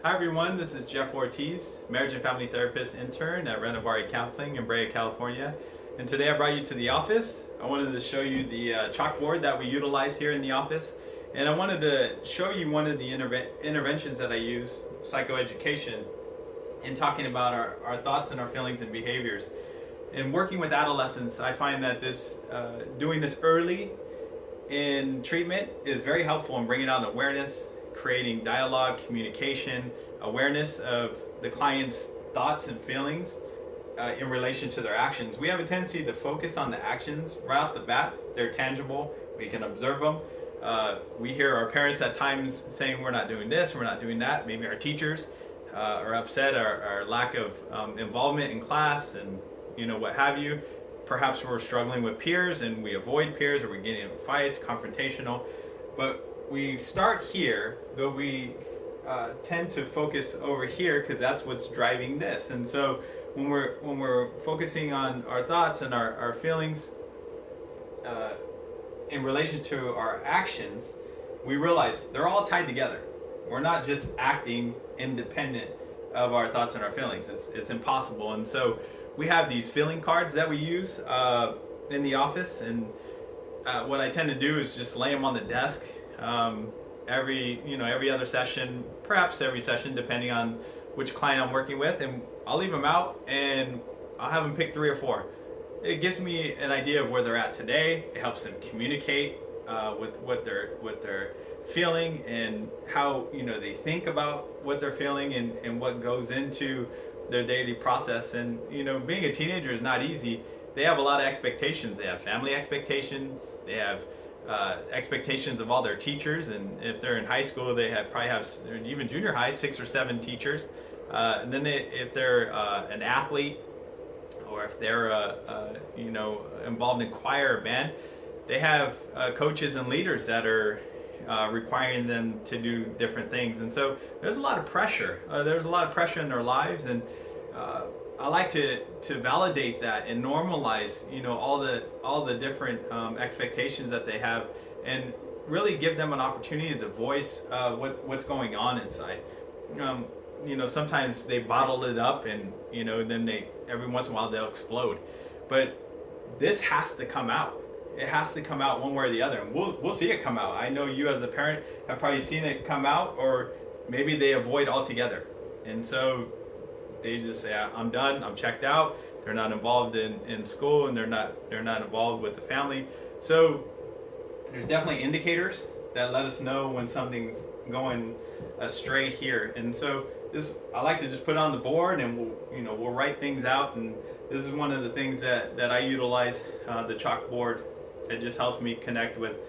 Hi everyone, this is Jeff Ortiz, marriage and family therapist intern at Renovari Counseling in Brea, California. And today I brought you to the office. I wanted to show you the chalkboard that we utilize here in the office. And I wanted to show you one of the interventions that I use, psychoeducation, in talking about our thoughts and our feelings and behaviors. In working with adolescents, I find that doing this early in treatment is very helpful in bringing on awareness, creating dialogue, communication, awareness of the client's thoughts and feelings in relation to their actions. We have a tendency to focus on the actions right off the bat. They're tangible, we can observe them. We hear our parents at times saying we're not doing this, we're not doing that. Maybe our teachers are upset at our lack of involvement in class and what have you. Perhaps we're struggling with peers and we avoid peers, or we're getting in fights, confrontational. But we start here, but we tend to focus over here because that's what's driving this. And so when we're focusing on our thoughts and our feelings in relation to our actions, we realize they're all tied together. We're not just acting independent of our thoughts and our feelings. It's impossible. And so we have these feeling cards that we use in the office, and what I tend to do is just lay them on the desk every other session, perhaps every session, depending on which client I'm working with, and I'll leave them out and I'll have them pick 3 or 4. It gives me an idea of where they're at today. It helps them communicate with what they're feeling and how they think about what they're feeling and what goes into their daily process. And being a teenager is not easy. They have a lot of expectations. They have family expectations. They have expectations of all their teachers, and if they're in high school, they probably have even junior high 6 or 7 teachers. And then if they're an athlete, or if they're involved in choir or band, they have coaches and leaders that are requiring them to do different things. And so there's a lot of pressure. There's a lot of pressure in their lives, and I like to validate that and normalize all the different expectations that they have, and really give them an opportunity to voice what's going on inside. Sometimes they bottle it up, and then every once in a while they'll explode. But this has to come out. It has to come out one way or the other, and we'll see it come out. I know you as a parent have probably seen it come out, or maybe they avoid altogether, and so they just say, I'm done, I'm checked out. They're not involved in school, and they're not involved with the family. So there's definitely indicators that let us know when something's going astray here. And so I like to just put it on the board, and we'll write things out. And this is one of the things that I utilize, the chalkboard. It just helps me connect with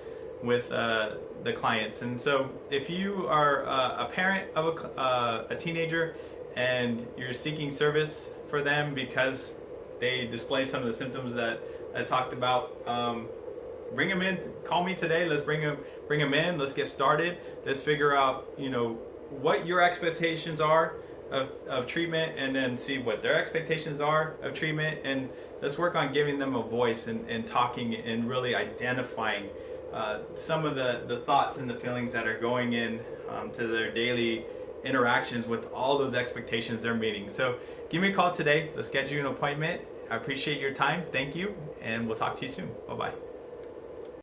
the clients. And so if you are a parent of a teenager and you're seeking service for them because they display some of the symptoms that I talked about, bring them in. Call me today. Let's bring them in. Let's get started. Let's figure out what your expectations are of treatment, and then see what their expectations are of treatment, and let's work on giving them a voice and talking and really identifying some of the thoughts and the feelings that are going in to their daily interactions with all those expectations they're meeting. So give me a call today. Let's schedule an appointment. I appreciate your time. Thank you, and we'll talk to you soon. Bye-bye.